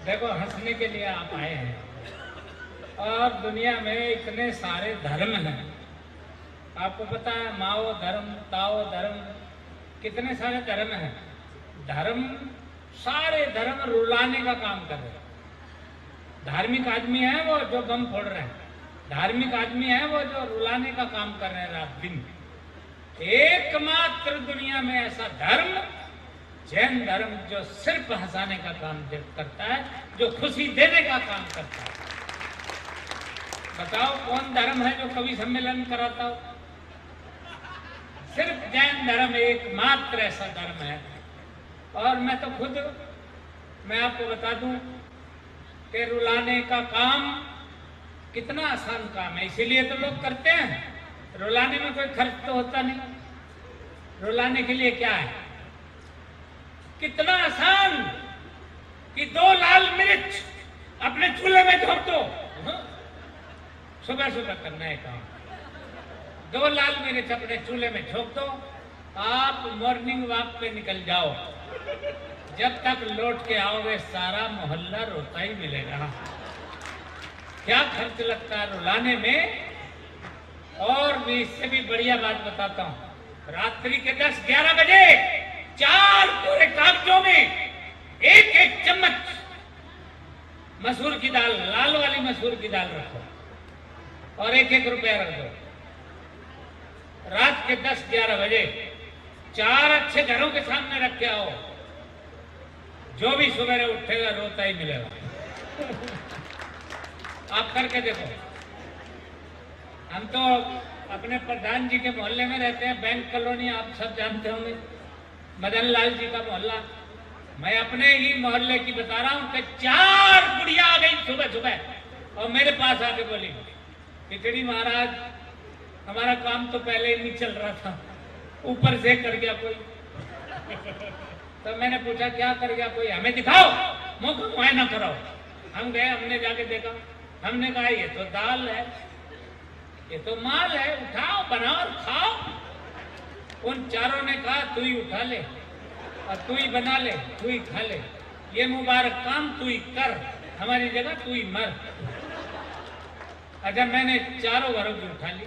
देखो, हंसने के लिए आप आए हैं और दुनिया में इतने सारे धर्म हैं। आपको पता है, माओ धर्म, ताओ धर्म, कितने सारे धर्म हैं। धर्म, सारे धर्म रुलाने का काम कर रहे हैं। धार्मिक आदमी है वो जो बम फोड़ रहे हैं, धार्मिक आदमी है वो जो रुलाने का काम कर रहे हैं रात दिन। एकमात्र दुनिया में ऐसा धर्म जैन धर्म, जो सिर्फ हंसाने का काम करता है, जो खुशी देने का काम करता है। बताओ कौन धर्म है जो कवि सम्मेलन कराता हो? सिर्फ जैन धर्म एकमात्र ऐसा धर्म है। और मैं तो खुद, मैं आपको बता दूं कि रुलाने का काम कितना आसान काम है, इसीलिए तो लोग करते हैं। रुलाने में कोई खर्च तो होता नहीं। रुलाने के लिए क्या है, कितना आसान कि 2 लाल मिर्च अपने चूल्हे में झोंक दो। सुबह सुबह करना है काम। 2 लाल मिर्च अपने चूल्हे में झोंक दो, आप मॉर्निंग वॉक पे निकल जाओ। जब तक लौट के आओगे सारा मोहल्ला रोता ही मिलेगा। क्या खर्च लगता है रुलाने में। और भी इससे भी बढ़िया बात बताता हूँ, रात्रि के 10-11 बजे 4 पूरे कागजों में 1-1 चम्मच मसूर की दाल, लाल वाली मसूर की दाल रखो और 1-1 रुपया रख दो। रात के 10-11 बजे 4 अच्छे घरों के सामने रख के आओ, जो भी सुबह उठेगा रोता ही मिलेगा। आप करके देखो। हम तो अपने प्रधान जी के मोहल्ले में रहते हैं, बैंक कॉलोनी, आप सब जानते होंगे, मदन लाल जी का मोहल्ला। मैं अपने ही मोहल्ले की बता रहा हूं कि 4 बुढ़िया आ गई सुबह सुबह और मेरे पास आके बोली, खिचड़ी महाराज हमारा काम तो पहले ही नहीं चल रहा था, ऊपर से कर गया कोई। तो मैंने पूछा क्या कर गया कोई, हमें दिखाओ, मुंह को मुआयना कराओ। हम गए, हमने जाके देखा, हमने कहा ये तो दाल है, ये तो माल है, उठाओ बनाओ और खाओ। उन चारों ने कहा तू ही उठा ले और तू ही बना ले, तू ही खा ले, ये मुबारक काम तू ही कर, हमारी जगह तू ही मर। अच्छा, मैंने चारों घरों की उठा ली।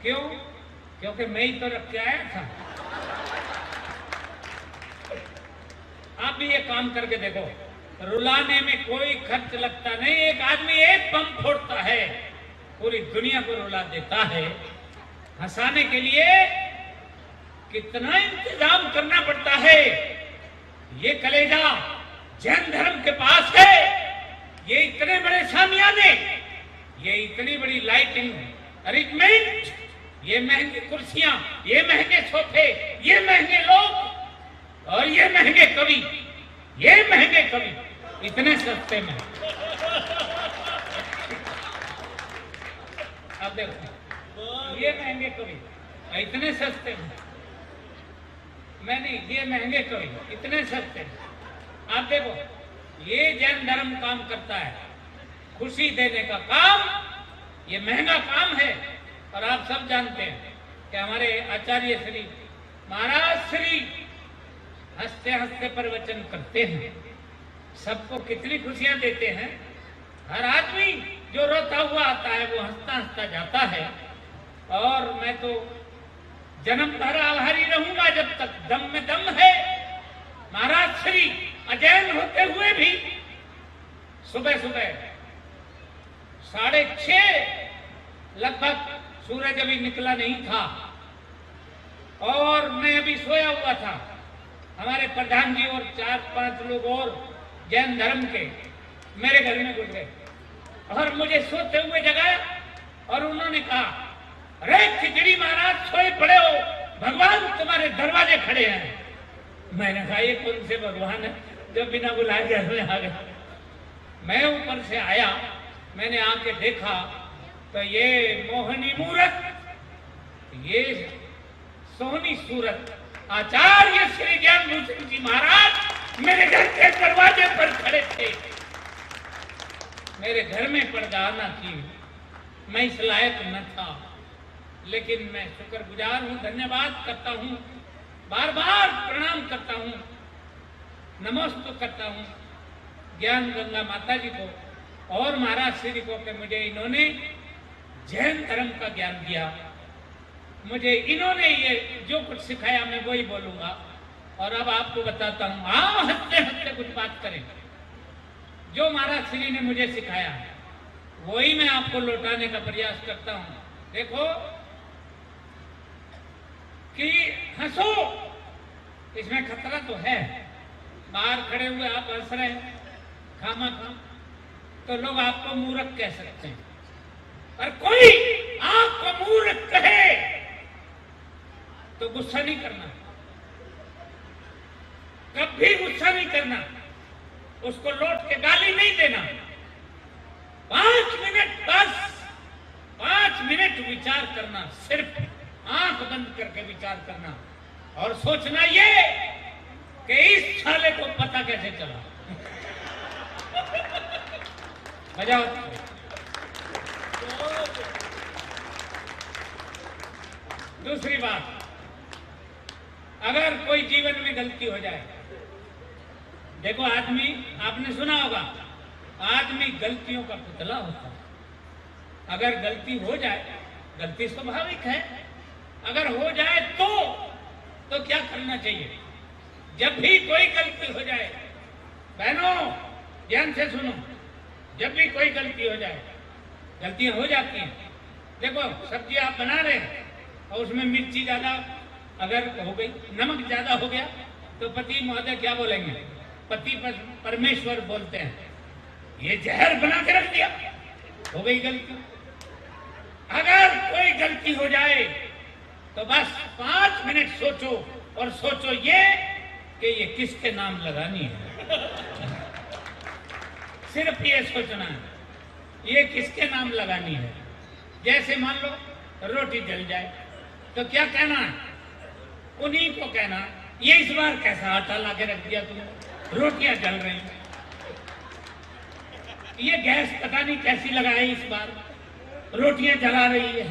क्यों? क्योंकि मैं ही तो रख के आया था। आप भी ये काम करके देखो, रुलाने में कोई खर्च लगता नहीं। एक आदमी एक बम फोड़ता है, पूरी दुनिया को रुला देता है। हंसाने के लिए कितना इंतजाम करना पड़ता है। ये कलेजा जैन धर्म के पास है। ये इतने बड़े सामियाने, ये इतनी बड़ी लाइटिंग अरेंजमेंट, ये महंगी कुर्सियां, ये महंगे सोफे, ये महंगे लोग और ये महंगे कवि, ये महंगे कवि इतने सस्ते में। अब देखो, ये महंगे कवि इतने सस्ते में, मैं नहीं, ये महंगे कवि इतने सस्ते में। आप देखो, ये जैन धर्म काम करता है, खुशी देने का काम। ये महंगा काम है। और आप सब जानते हैं कि हमारे आचार्य श्री महाराज श्री हंसते हंसते प्रवचन करते हैं, सबको कितनी खुशियां देते हैं। हर आदमी जो रोता हुआ आता है वो हंसता हंसता जाता है। और मैं तो जन्म भर आभारी रहूंगा जब तक दम में दम है। महाराज श्री अजैन होते हुए भी सुबह सुबह 6:30 लगभग, सूरज अभी निकला नहीं था और मैं अभी सोया हुआ था। हमारे प्रधान जी और 4-5 लोग और जैन धर्म के मेरे घर में घुस गए और मुझे सोते हुए जगाया और उन्होंने कहा, अरे खिचड़ी महाराज सोए पड़े हो, भगवान तुम्हारे दरवाजे खड़े हैं। मैंने कहा ये कौन से भगवान है जो बिना बुलाए घर में आ गए। मैं ऊपर से आया, मैंने आके देखा तो ये मोहनी मूरत, ये सोहनी सूरत आचार्य श्री ज्ञान भूषण जी महाराज मेरे घर के दरवाजे पर खड़े थे। मेरे घर में पर्दा आना थी, मैं इस लायक न था, लेकिन मैं शुक्रगुजार हूं, धन्यवाद करता हूं, बार बार प्रणाम करता हूं, नमस्ते करता हूं। ज्ञान गंगा माता जी को और महाराज श्री को कि मुझे इन्होंने जैन धर्म का ज्ञान दिया, मुझे इन्होंने ये जो कुछ सिखाया मैं वही बोलूंगा। और अब आपको बताता हूं, हाँ हंसते हंसते कुछ बात करें। जो महाराज श्री ने मुझे सिखाया वही मैं आपको लौटाने का प्रयास करता हूं। देखो कि हंसो, इसमें खतरा तो है। बाहर खड़े हुए आप हंस रहे हैं खामा खाम, तो लोग आपको मूर्ख कह सकते हैं। और कोई आपको मूर्ख कहे तो गुस्सा नहीं करना, कभी गुस्सा नहीं करना, उसको लौट के गाली नहीं देना। 5 मिनट बस, 5 मिनट विचार करना, सिर्फ आंख बंद करके विचार करना और सोचना ये कि इस साले को पता कैसे चला। मजा होता है। दूसरी बात, अगर कोई जीवन में गलती हो जाए, देखो आदमी, आपने सुना होगा, आदमी गलतियों का पुतला होता है। अगर गलती हो जाए, गलती स्वाभाविक है, अगर हो जाए तो क्या करना चाहिए? जब भी कोई गलती हो जाए, बहनों ध्यान से सुनो, जब भी कोई गलती हो जाए, गलतियां हो जाती हैं। देखो सब्जी आप बना रहे हैं और उसमें मिर्ची ज्यादा अगर हो गई, नमक ज्यादा हो गया, तो पति महोदय क्या बोलेंगे? पति परमेश्वर बोलते हैं, ये जहर बना के रख दिया, हो गई गलती। अगर कोई गलती हो जाए तो बस 5 मिनट सोचो और सोचो ये कि ये किसके नाम लगानी है। सिर्फ ये सोचना है, ये किसके नाम लगानी है। जैसे मान लो रोटी जल जाए तो क्या कहना है? उन्हीं को कहना, ये इस बार कैसा आटा ला के रख दिया तुमने, रोटियां जल रही हैं, ये गैस पता नहीं कैसी लगाई इस बार, रोटियां जला रही है।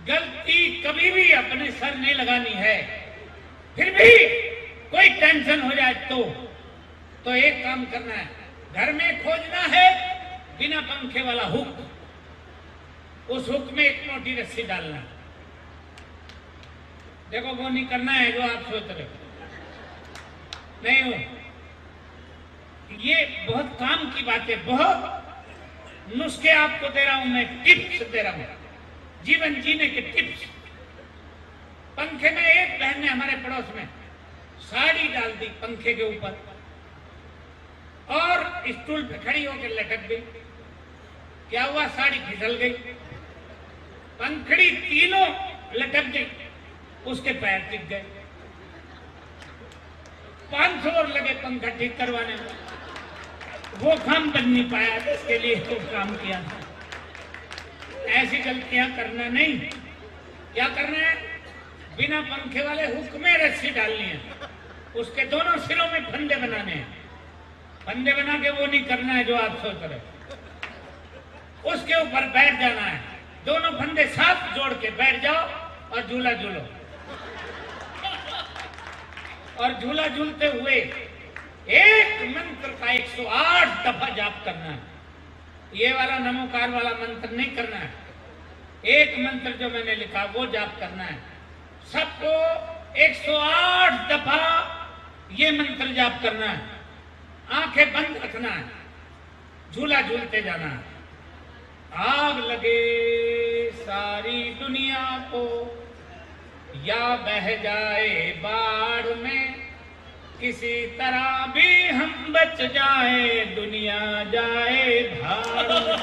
गलती कभी भी अपने सर नहीं लगानी है। फिर भी कोई टेंशन हो जाए तो एक काम करना है, घर में खोजना है बिना पंखे वाला हुक, उस हुक में एक मोटी रस्सी डालना है। देखो वो नहीं करना है जो आप सोच रहे हो, नहीं हो। ये बहुत काम की बात है, बहुत नुस्खे आपको दे रहा हूं मैं, टिप्स दे रहा हूं, जीवन जीने के टिप्स। पंखे में एक बहन ने हमारे पड़ोस में साड़ी डाल दी पंखे के ऊपर और स्टूल पे खड़ी होकर लटक गई। क्या हुआ? साड़ी फिसल गई, पंखड़ी तीनों लटक गई, उसके पैर टिक गए। 500 और लगे पंखा ठीक करवाने में, वो काम बन नहीं पाया जिसके लिए तो काम किया था। ऐसी गलतियां करना नहीं। क्या करना है? बिना पंखे वाले हुक में रस्सी डालनी है, उसके दोनों सिरों में फंदे बनाने हैं। फंदे बना के वो नहीं करना है जो आप सोच रहे, उसके ऊपर बैठ जाना है, दोनों फंदे साथ जोड़ के बैठ जाओ और झूला झूलो। और झूला झूलते हुए एक मंत्र का 108 दफा जाप करना है। ये वाला नमोकार वाला मंत्र नहीं करना है, एक मंत्र जो मैंने लिखा वो जाप करना है। सबको 108 दफा ये मंत्र जाप करना है, आंखें बंद रखना है, झूला झूलते जाना है। आग लगे सारी दुनिया को या बह जाए बाढ़ में, किसी तरह भी हम बच जाए, दुनिया जाए भाड़ में।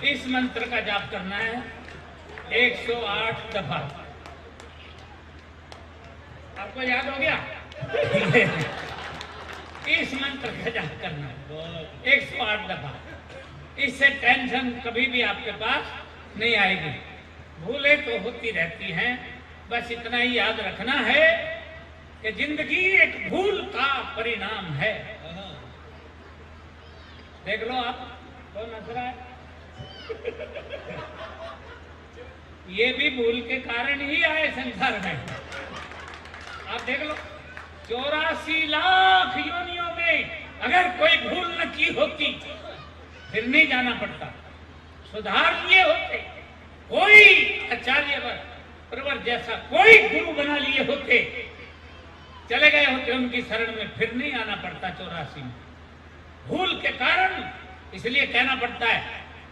इस मंत्र का जाप करना है 108 दफा। आपको याद हो गया? इस मंत्र का जाप करना है 108 दफा। इससे टेंशन कभी भी आपके पास नहीं आएगी। भूलें तो होती रहती हैं, बस इतना ही याद रखना है कि जिंदगी एक भूल का परिणाम है। देख लो आप कौन हंस रहा है? ये भी भूल के कारण ही आए संसार में। आप देख लो, 84 लाख योनियों में अगर कोई भूल न की होती फिर नहीं जाना पड़ता, सुधार लिए होते, कोई आचार्य प्रवर जैसा कोई गुरु बना लिए होते, चले गए होते उनकी शरण में, फिर नहीं आना पड़ता 84 में। भूल के कारण इसलिए कहना पड़ता है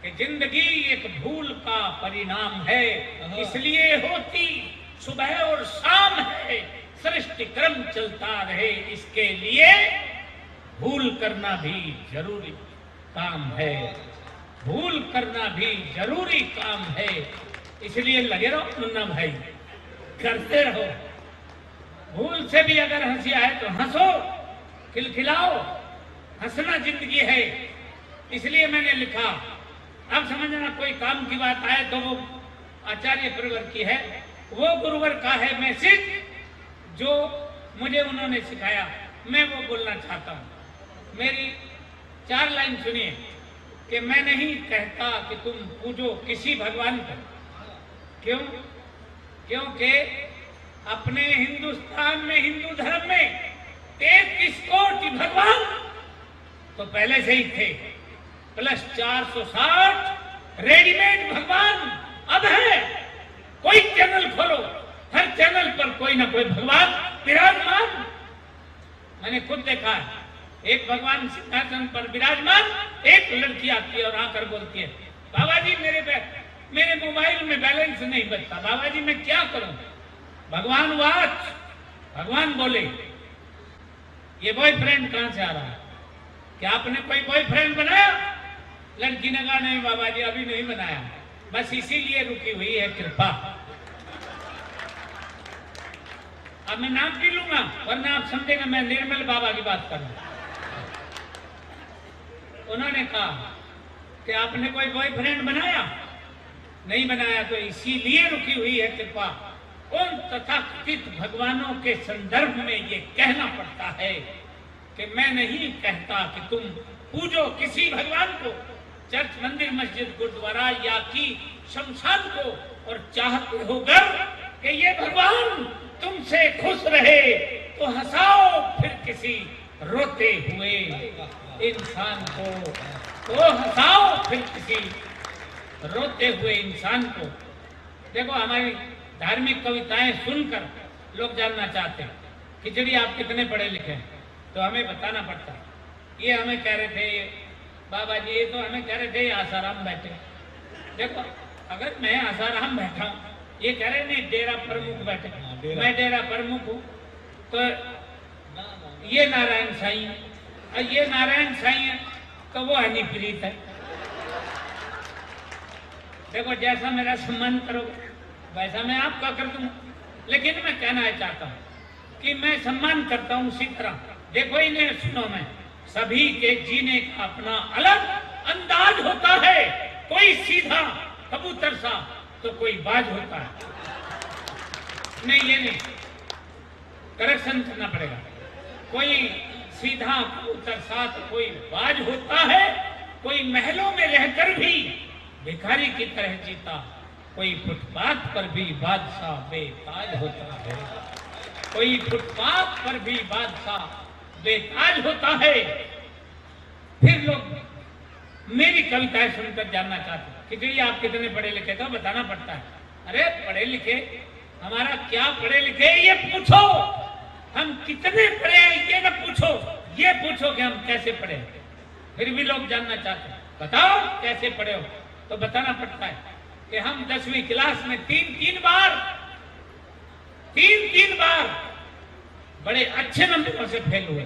कि जिंदगी एक भूल का परिणाम है, इसलिए होती सुबह और शाम है, सृष्टि क्रम चलता रहे, इसके लिए भूल करना भी जरूरी काम है, भूल करना भी जरूरी काम है। इसलिए लगे रहो मुन्ना भाई, करते रहो। भूल से भी अगर हंसी आए तो हंसो, खिलखिलाओ, हंसना जिंदगी है। इसलिए मैंने लिखा, अब समझना कोई काम की बात आए तो वो आचार्य प्रवर की है, वो गुरुवर का है मैसेज जो मुझे उन्होंने सिखाया, मैं वो बोलना चाहता हूं। मेरी 4 लाइन सुनिए कि मैं नहीं कहता कि तुम पूजो किसी भगवान को। क्यों? क्योंकि अपने हिंदुस्तान में, हिंदू धर्म में 33 कोटि भगवान तो पहले से ही थे, प्लस 460 रेडीमेड भगवान अब है। कोई चैनल खोलो, हर चैनल पर कोई ना कोई भगवान विराजमान। मैंने खुद देखा है, एक भगवान सिंहासन पर विराजमान, एक लड़की आती है और आकर बोलती है, बाबा जी मेरे मोबाइल में बैलेंस नहीं बचता, बाबा जी मैं क्या करूं? भगवान वाच, भगवान बोले ये बॉयफ्रेंड कहां से आ रहा है? क्या आपने कोई बॉयफ्रेंड बनाया? लड़की ने कहा नहीं बाबा जी अभी नहीं बनाया, बस इसीलिए रुकी हुई है कृपा। अब मैं नाम पी लूंगा वरना आप समझेंगे मैं निर्मल बाबा की बात कर रहा हूं। उन्होंने कहा कि आपने कोई बॉयफ्रेंड बनाया? नहीं बनाया, तो इसीलिए रुकी हुई है कृपा। उन तथाकथित भगवानों के संदर्भ में ये कहना पड़ता है कि मैं नहीं कहता कि तुम पूजो किसी भगवान को, चर्च, मंदिर, मस्जिद, गुरुद्वारा या कि शमशान को, और चाहते हो गर्व कि ये भगवान तुमसे खुश रहे तो हंसाओ फिर किसी रोते हुए इंसान को, तो हंसाओ फिर किसी रोते हुए इंसान को। देखो हमारी धार्मिक कविताएं सुनकर लोग जानना चाहते हैं खिचड़ी आप कितने पढ़े लिखे हैं, तो हमें बताना पड़ता है। ये हमें कह रहे थे बाबा जी, ये तो हमें कह रहे थे आसाराम बैठे। देखो अगर मैं आसाराम बैठा हूं, ये कह रहे नहीं डेरा प्रमुख बैठे, मैं डेरा प्रमुख हूं, तो ये नारायण साईं है, और ये नारायण साईं है तो वो हनीप्रीत है। देखो जैसा मेरा सम्मान करोगे वैसा मैं आपका कर दूंगा, लेकिन मैं कहना चाहता हूं कि मैं सम्मान करता हूं उसी तरह। देखो इन्हें सुनो, मैं सभी के जीने का अपना अलग अंदाज होता है, कोई सीधा कबूतर सा तो कोई बाज होता है। नहीं ये नहीं, करेक्शन करना पड़ेगा। कोई सीधा कबूतर सा तो कोई बाज होता है, कोई महलों में रहकर भी भिखारी की तरह जीता, कोई फुटपाथ पर भी बादशाह बेताज होता है, कोई फुटपाथ पर भी बादशाह बेताज होता है। फिर लोग मेरी कविताएं सुनकर जानना चाहते हैं खिचड़ी आप कितने पढ़े लिखे, तो बताना पड़ता है। अरे पढ़े लिखे हमारा क्या पढ़े लिखे ये पूछो, हम कितने पढ़े ये न पूछो, ये पूछो कि हम कैसे पढ़े। फिर भी लोग जानना चाहते हैं बताओ कैसे पढ़े हो, तो बताना पड़ता है कि हम 10वीं क्लास में तीन बार बड़े अच्छे नंबरों से फेल हुए।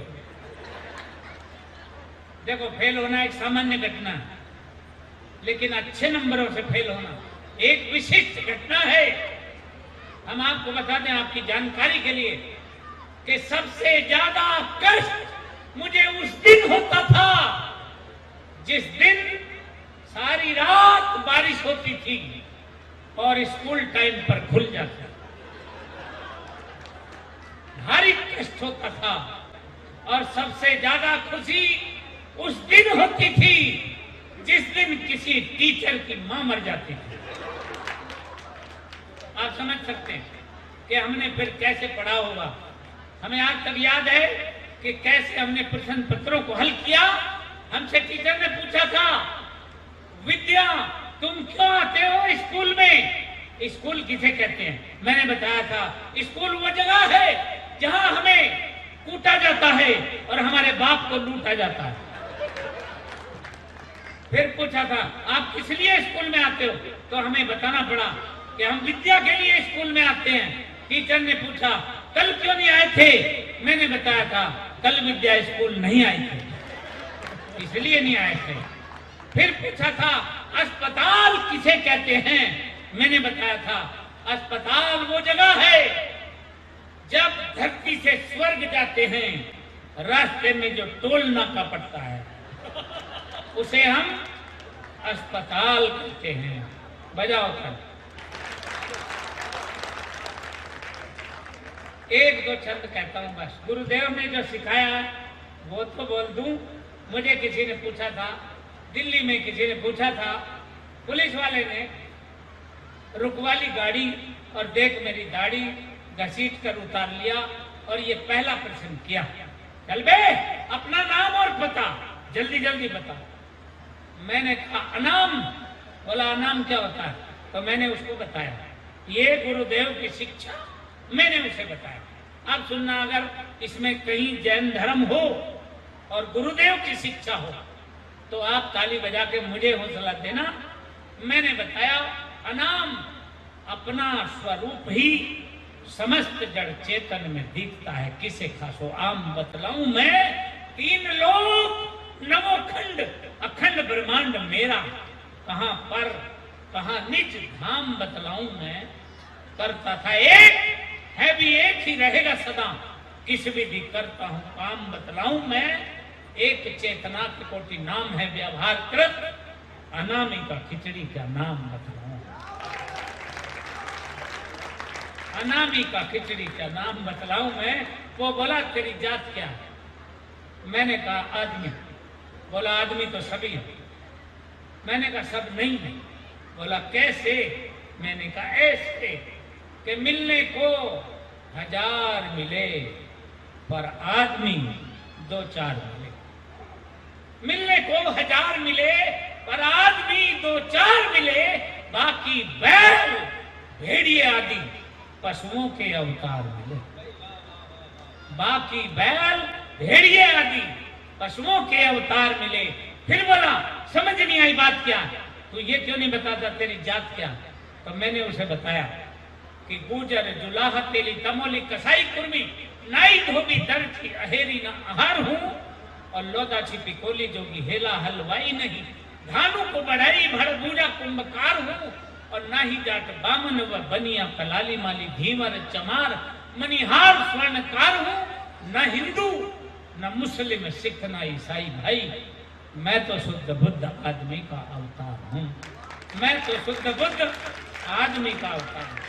देखो फेल होना एक सामान्य घटना है, लेकिन अच्छे नंबरों से फेल होना एक विशिष्ट घटना है। हम आपको बता दें आपकी जानकारी के लिए कि सबसे ज्यादा कष्ट मुझे उस दिन होता था जिस दिन सारी रात बारिश होती थी और स्कूल टाइम पर खुल जाता। भारी कष्ट होता था और सबसे ज्यादा खुशी उस दिन होती थी जिस दिन किसी टीचर की मां मर जाती थी। आप समझ सकते हैं कि हमने फिर कैसे पढ़ा होगा। हमें आज तक याद है कि कैसे हमने प्रश्न पत्रों को हल किया। हमसे टीचर ने पूछा था, विद्या तुम क्यों आते हो स्कूल में? स्कूल किसे कहते हैं? मैंने बताया था स्कूल वो जगह है जहां हमें कूटा जाता है और हमारे बाप को लूटा जाता है। फिर पूछा था आप किस लिए स्कूल में आते हो? तो हमें बताना पड़ा कि हम विद्या के लिए स्कूल में आते हैं। टीचर ने पूछा कल क्यों नहीं आए थे? मैंने बताया था कल विद्या स्कूल नहीं आई थी, इसलिए नहीं आए थे। फिर पूछा था अस्पताल किसे कहते हैं? मैंने बताया था अस्पताल वो जगह है जब धरती से स्वर्ग जाते हैं, रास्ते में जो टोल नाका पड़ता है उसे हम अस्पताल कहते हैं। बजाओ कर। एक दो छंद कहता हूं बस। गुरुदेव ने जो सिखाया वो तो बोल दूं। मुझे किसी ने पूछा था, दिल्ली में किसी ने पूछा था, पुलिस वाले ने रुकवा ली गाड़ी और देख मेरी दाढ़ी घसीट कर उतार लिया और ये पहला प्रश्न किया, चल बे अपना नाम और पता जल्दी जल्दी बता। मैंने कहा अनाम। बोला अनाम क्या होता है? तो मैंने उसको बताया ये गुरुदेव की शिक्षा, मैंने उसे बताया। अब सुनना, अगर इसमें कहीं जैन धर्म हो और गुरुदेव की शिक्षा हो तो आप ताली बजा के मुझे हौसला देना। मैंने बताया अनाम अपना स्वरूप ही समस्त जड़ चेतन में दिखता है, किसे खासो आम बतलाऊं मैं। तीन लोक नवो खंड अखंड ब्रह्मांड मेरा, कहां पर कहां निज धाम बतलाऊं मैं। करता था एक है भी एक ही रहेगा सदा, किस विधि करता हूं काम बतलाऊं मैं। एक चेतना की कोटि नाम है व्यवहार कृत, अनामी का खिचड़ी क्या नाम बतलाऊं। अनामी का खिचड़ी क्या नाम बतलाऊं मैं। वो बोला तेरी जात क्या है? मैंने कहा आदमी। बोला आदमी तो सभी है। मैंने कहा सब नहीं है। बोला कैसे? मैंने कहा ऐसे कि मिलने को 1000 मिले पर आदमी 2-4 मिले। मिलने को 1000 मिले पर आदमी 2-4 मिले, बाकी बैल भेड़िए आदि पशुओं के अवतार मिले। बाकी बैल भेड़िए आदि पशुओं के अवतार मिले। फिर बोला समझ नहीं आई बात क्या? तो ये क्यों नहीं बताता तेरी जात क्या? तो मैंने उसे बताया कि गुजर जुलाह तेली तमोली कसाई कुर्मी नाई धोबी दर्जी अहेरी न आहार हूं और लोदा छिपी कोली जोगी हेला हलवाई नहीं। धानु को बढ़ाई भड़बूजा कुंभकार हूं और ना ही जाट बामन व बनिया कलाली माली भीमर चमार मनिहार स्वर्णकार हूं। न हिंदू न मुस्लिम सिख न ईसाई भाई, मैं तो शुद्ध बुद्ध आदमी का अवतार हूं। मैं तो शुद्ध बुद्ध आदमी का अवतार हूं।